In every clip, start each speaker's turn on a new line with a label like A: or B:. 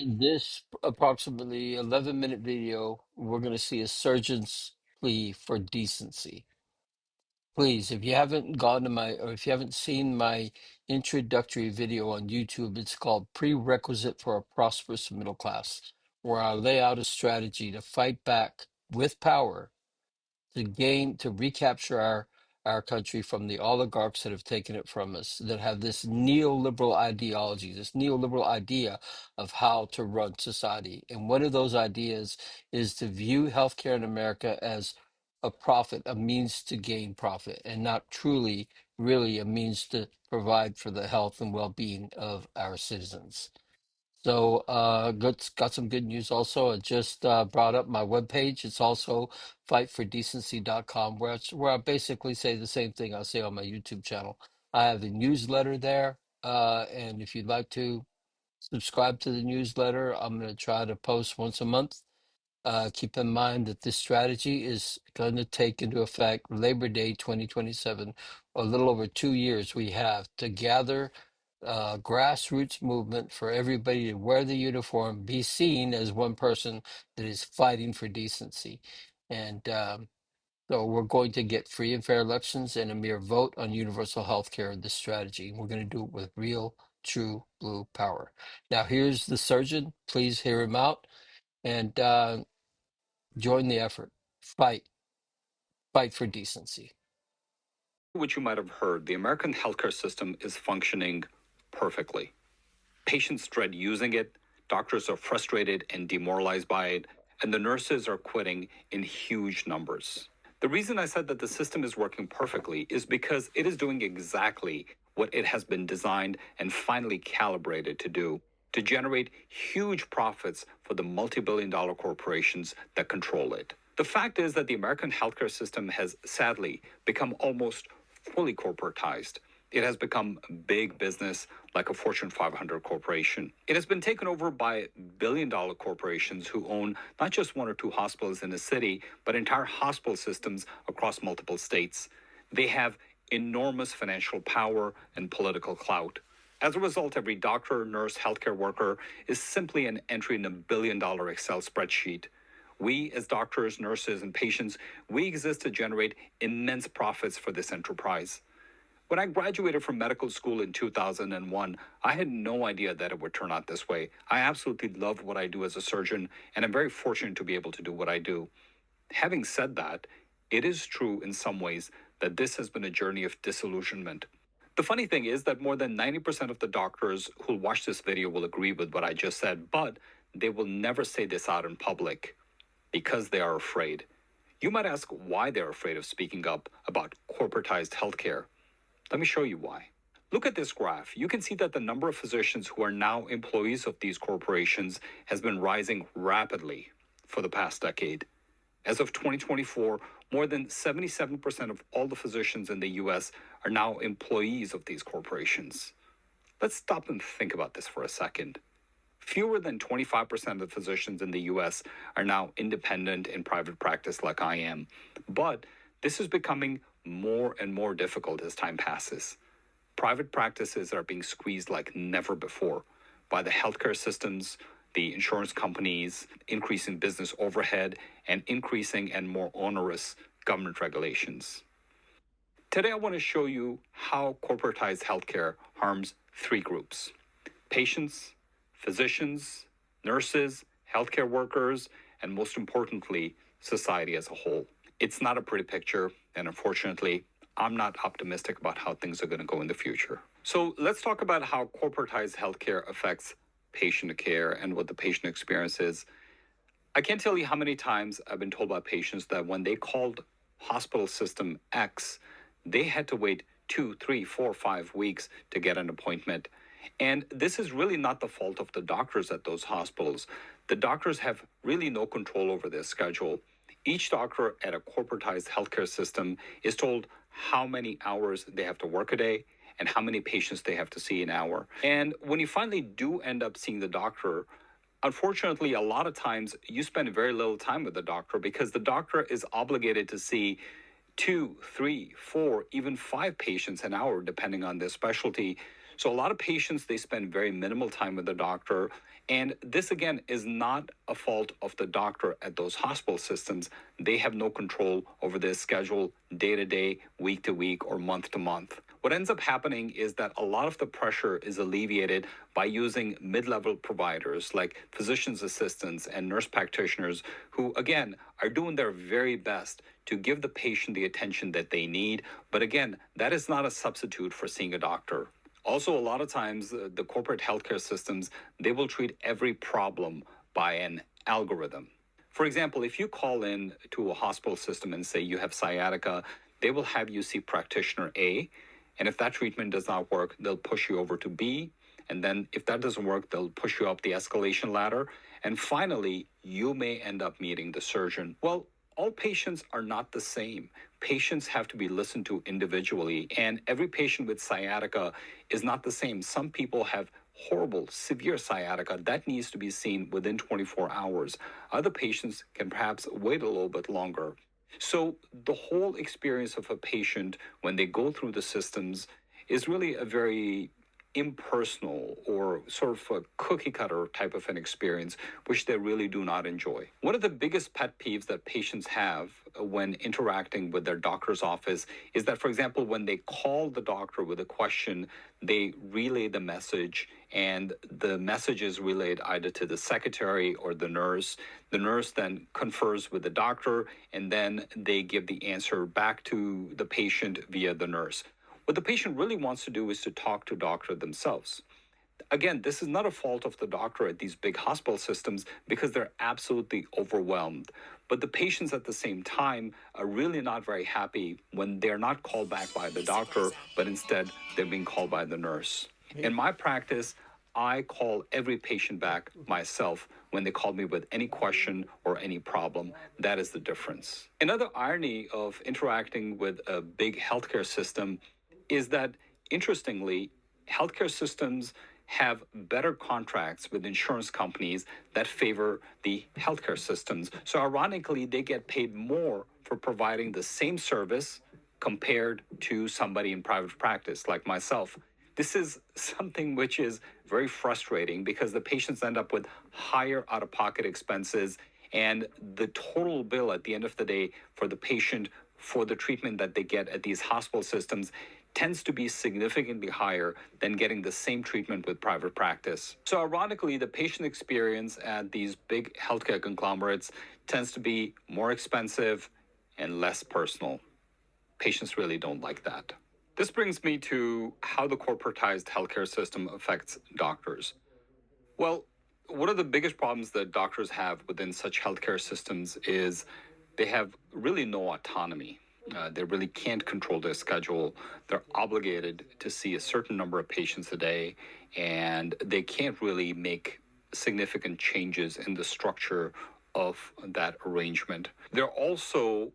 A: In this approximately 11-minute video, we're going to see a surgeon's plea for decency. Please, if you haven't gone to my, or if you haven't seen my introductory video on YouTube, it's called Prerequisite for a Prosperous Middle Class, where I lay out a strategy to fight back with power to recapture our country from the oligarchs that have taken it from us, that have this neoliberal ideology, this neoliberal idea of how to run society. And one of those ideas is to view healthcare in America as a profit, a means to gain profit, and not truly, really a means to provide for the health and well-being of our citizens. So, got some good news also. I just brought up my webpage. It's also fightfordecency.com, where I basically say the same thing I say on my YouTube channel. I have a newsletter there, and if you'd like to subscribe to the newsletter, I'm going to try to post once a month. Keep in mind that this strategy is going to take into effect Labor Day 2027, a little over 2 years we have to gather grassroots movement for everybody to wear the uniform, be seen as one person that is fighting for decency. And so we're going to get free and fair elections and a mere vote on universal health care, this strategy. We're going to do it with real, true blue power. Now, here's the surgeon. Please hear him out. And join the effort. Fight for decency.
B: Which you might have heard, the American healthcare system is functioning perfectly. Patients dread using it, doctors are frustrated and demoralized by it, and the nurses are quitting in huge numbers. The reason I said that the system is working perfectly is because it is doing exactly what it has been designed and finally calibrated to do, to generate huge profits for the multi-billion-dollar corporations that control it. The fact is that the American healthcare system has sadly become almost fully corporatized. It has become big business like a Fortune 500 corporation. It has been taken over by billion-dollar corporations who own not just one or two hospitals in a city, but entire hospital systems across multiple states. They have enormous financial power and political clout. As a result, every doctor, nurse, healthcare worker is simply an entry in a billion-dollar Excel spreadsheet. We, as doctors, nurses, and patients, we exist to generate immense profits for this enterprise. When I graduated from medical school in 2001, I had no idea that it would turn out this way. I absolutely love what I do as a surgeon, and I'm very fortunate to be able to do what I do. Having said that, it is true in some ways that this has been a journey of disillusionment. The funny thing is that more than 90% of the doctors who'll watch this video will agree with what I just said, but they will never say this out in public because they are afraid. You might ask why they're afraid of speaking up about corporatized healthcare. Let me show you why. Look at this graph. You can see that the number of physicians who are now employees of these corporations has been rising rapidly for the past decade. As of 2024, more than 77% of all the physicians in the US are now employees of these corporations. Let's stop and think about this for a second. Fewer than 25% of physicians in the US are now independent in private practice like I am. But this is becoming more and more difficult as time passes. Private practices are being squeezed like never before by the healthcare systems, the insurance companies, increasing business overhead, and increasing and more onerous government regulations. Today, I want to show you how corporatized healthcare harms three groups: patients, physicians, nurses, healthcare workers, and most importantly, society as a whole. It's not a pretty picture, and unfortunately, I'm not optimistic about how things are going to go in the future. So let's talk about how corporatized healthcare affects patient care and what the patient experience is. I can't tell you how many times I've been told by patients that when they called hospital system X, they had to wait 2, 3, 4, 5 weeks to get an appointment. And this is really not the fault of the doctors at those hospitals. The doctors have really no control over their schedule. Each doctor at a corporatized healthcare system is told how many hours they have to work a day and how many patients they have to see an hour. And when you finally do end up seeing the doctor, unfortunately, a lot of times you spend very little time with the doctor because the doctor is obligated to see 2, 3, 4, even 5 patients an hour, depending on their specialty. So a lot of patients, they spend very minimal time with the doctor. And this, again, is not a fault of the doctor at those hospital systems. They have no control over their schedule day to day, week to week, or month to month. What ends up happening is that a lot of the pressure is alleviated by using mid-level providers like physician's assistants and nurse practitioners who, again, are doing their very best to give the patient the attention that they need. But again, that is not a substitute for seeing a doctor. Also, a lot of times, the corporate healthcare systems, they will treat every problem by an algorithm. For example, if you call in to a hospital system and say you have sciatica, they will have you see practitioner A. And if that treatment does not work, they'll push you over to B. And then if that doesn't work, they'll push you up the escalation ladder. And finally, you may end up meeting the surgeon. Well, all patients are not the same. Patients have to be listened to individually, and every patient with sciatica is not the same. Some people have horrible, severe sciatica that needs to be seen within 24 hours. Other patients can perhaps wait a little bit longer. So the whole experience of a patient when they go through the systems is really a very impersonal or sort of a cookie cutter type of an experience, which they really do not enjoy. One of the biggest pet peeves that patients have when interacting with their doctor's office is that, for example, when they call the doctor with a question, they relay the message, and the message is relayed either to the secretary or the nurse. The nurse then confers with the doctor, and then they give the answer back to the patient via the nurse. What the patient really wants to do is to talk to doctor themselves. Again, this is not a fault of the doctor at these big hospital systems because they're absolutely overwhelmed. But the patients at the same time are really not very happy when they're not called back by the doctor, but instead they're being called by the nurse. In my practice, I call every patient back myself when they call me with any question or any problem. That is the difference. Another irony of interacting with a big healthcare system is that, interestingly, healthcare systems have better contracts with insurance companies that favor the healthcare systems. So, ironically, they get paid more for providing the same service compared to somebody in private practice like myself. This is something which is very frustrating because the patients end up with higher out of pocket expenses, and the total bill at the end of the day for the patient for the treatment that they get at these hospital systems tends to be significantly higher than getting the same treatment with private practice. So ironically, the patient experience at these big healthcare conglomerates tends to be more expensive and less personal. Patients really don't like that. This brings me to how the corporatized healthcare system affects doctors. Well, one of the biggest problems that doctors have within such healthcare systems is they have really no autonomy. They really can't control their schedule. They're obligated to see a certain number of patients a day, and they can't really make significant changes in the structure of that arrangement. They're also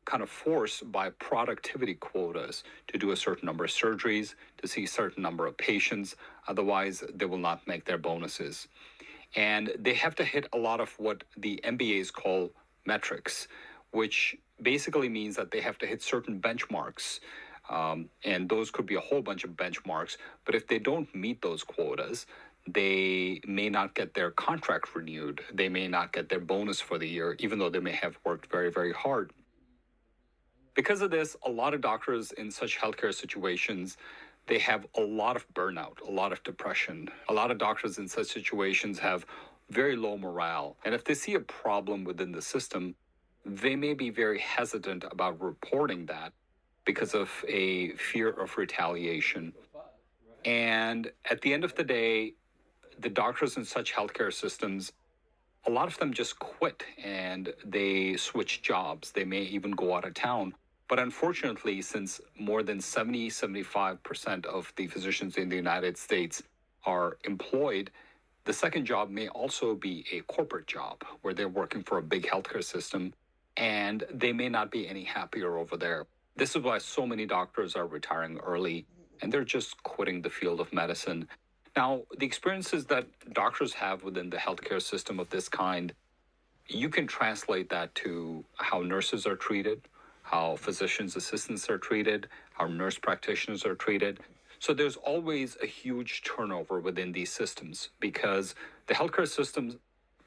B: kind of forced by productivity quotas to do a certain number of surgeries, to see a certain number of patients. Otherwise, they will not make their bonuses. And they have to hit a lot of what the MBAs call metrics, which basically means that they have to hit certain benchmarks. And those could be a whole bunch of benchmarks. But if they don't meet those quotas, they may not get their contract renewed. They may not get their bonus for the year, even though they may have worked very, very hard. Because of this, a lot of doctors in such healthcare situations, they have a lot of burnout, a lot of depression. A lot of doctors in such situations have very low morale. And if they see a problem within the system, they may be very hesitant about reporting that because of a fear of retaliation. And at the end of the day, the doctors in such healthcare systems, a lot of them just quit and they switch jobs. They may even go out of town. But unfortunately, since more than 75% of the physicians in the United States are employed, the second job may also be a corporate job where they're working for a big healthcare system, and they may not be any happier over there. This is why so many doctors are retiring early and they're just quitting the field of medicine. Now, the experiences that doctors have within the healthcare system of this kind, you can translate that to how nurses are treated, how physicians' assistants are treated, how nurse practitioners are treated. So there's always a huge turnover within these systems because the healthcare system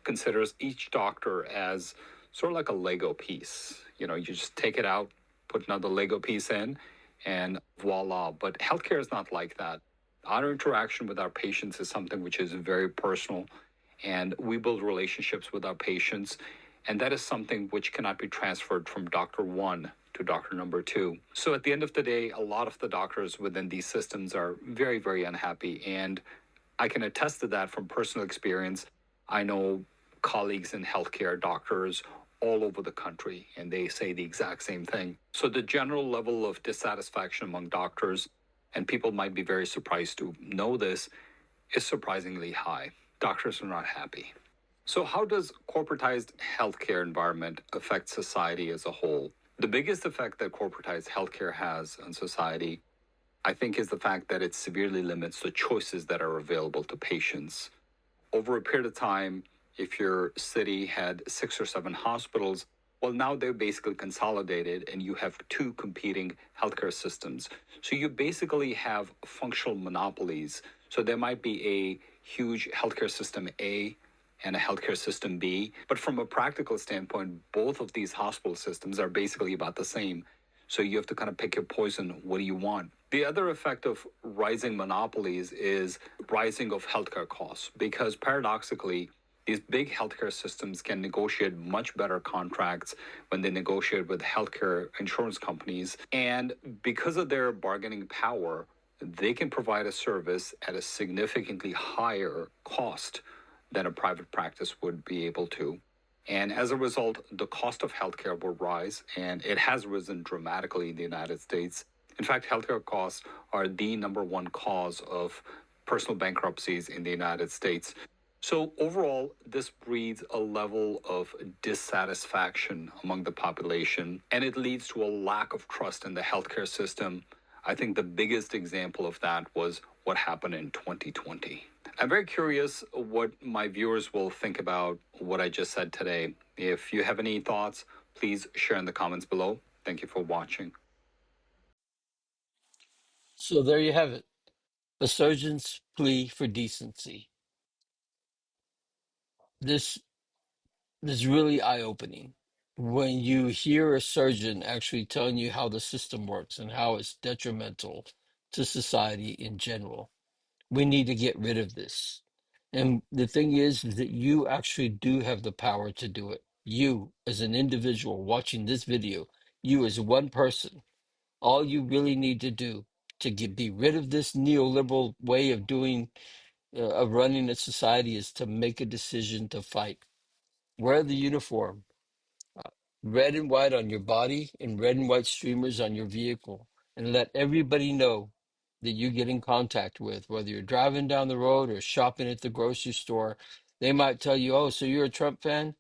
B: considers each doctor as sort of like a Lego piece. You know, you just take it out, put another Lego piece in, and voila. But healthcare is not like that. Our interaction with our patients is something which is very personal, and we build relationships with our patients, and that is something which cannot be transferred from doctor one to doctor number two. So at the end of the day, a lot of the doctors within these systems are very, very unhappy, and I can attest to that from personal experience. I know colleagues in healthcare, doctors all over the country, and they say the exact same thing. So the general level of dissatisfaction among doctors, and people might be very surprised to know this, is surprisingly high. Doctors are not happy. So how does corporatized healthcare environment affect society as a whole? The biggest effect that corporatized healthcare has on society, I think, is the fact that it severely limits the choices that are available to patients. Over a period of time, if your city had 6 or 7 hospitals, well, now they're basically consolidated and you have two competing healthcare systems. So you basically have functional monopolies. So there might be a huge healthcare system A and a healthcare system B. But from a practical standpoint, both of these hospital systems are basically about the same. So you have to kind of pick your poison. What do you want? The other effect of rising monopolies is rising of healthcare costs, because paradoxically, these big healthcare systems can negotiate much better contracts when they negotiate with healthcare insurance companies. And because of their bargaining power, they can provide a service at a significantly higher cost than a private practice would be able to. And as a result, the cost of healthcare will rise, and it has risen dramatically in the United States. In fact, healthcare costs are the number one cause of personal bankruptcies in the United States. So, overall, this breeds a level of dissatisfaction among the population, and it leads to a lack of trust in the healthcare system. I think the biggest example of that was what happened in 2020. I'm very curious what my viewers will think about what I just said today. If you have any thoughts, please share in the comments below. Thank you for watching.
A: So there you have it. A surgeon's plea for decency. This is really eye-opening. When you hear a surgeon actually telling you how the system works and how it's detrimental to society in general, we need to get rid of this. And the thing is that you actually do have the power to do it. You, as an individual watching this video, you as one person, all you really need to do to be rid of this neoliberal way of doing, of running a society, is to make a decision to fight. Wear the uniform, red and white on your body and red and white streamers on your vehicle, and let everybody know that you get in contact with, whether you're driving down the road or shopping at the grocery store. They might tell you, oh, so you're a Trump fan?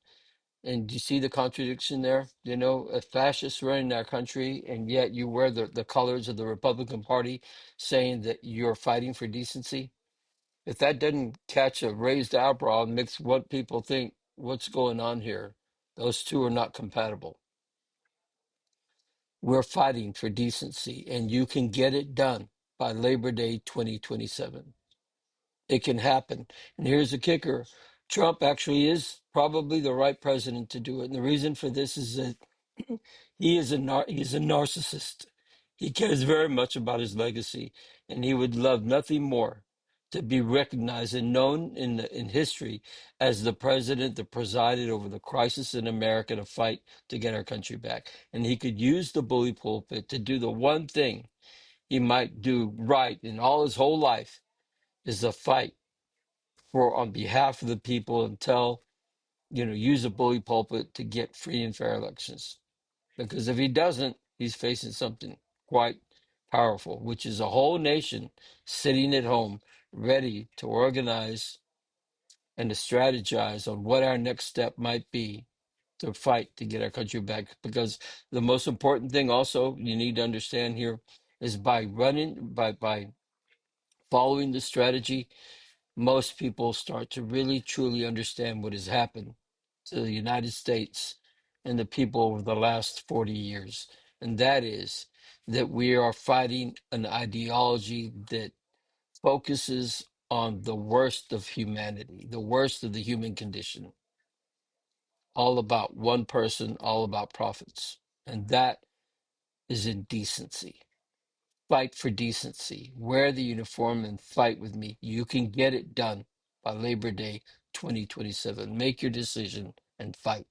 A: And do you see the contradiction there? You know, a fascist running our country, and yet you wear the colors of the Republican Party, saying that you're fighting for decency. If that doesn't catch a raised eyebrow and makes what people think, what's going on here? Those two are not compatible. We're fighting for decency, and you can get it done by Labor Day 2027. It can happen. And here's the kicker. Trump actually is probably the right president to do it. And the reason for this is that he's a narcissist. He cares very much about his legacy, and he would love nothing more to be recognized and known in history as the president that presided over the crisis in America to fight to get our country back. And he could use the bully pulpit to do the one thing he might do right in all his whole life, is a fight for on behalf of the people, and use a bully pulpit to get free and fair elections. Because if he doesn't, he's facing something quite powerful, which is a whole nation sitting at home ready to organize and to strategize on what our next step might be to fight to get our country back. Because the most important thing also you need to understand here is by following the strategy, most people start to really truly understand what has happened to the United States and the people over the last 40 years. And that is that we are fighting an ideology that focuses on the worst of humanity, the worst of the human condition, all about one person, all about profits. And that is indecency. Fight for decency. Wear the uniform and fight with me. You can get it done by Labor Day 2027. Make your decision and fight.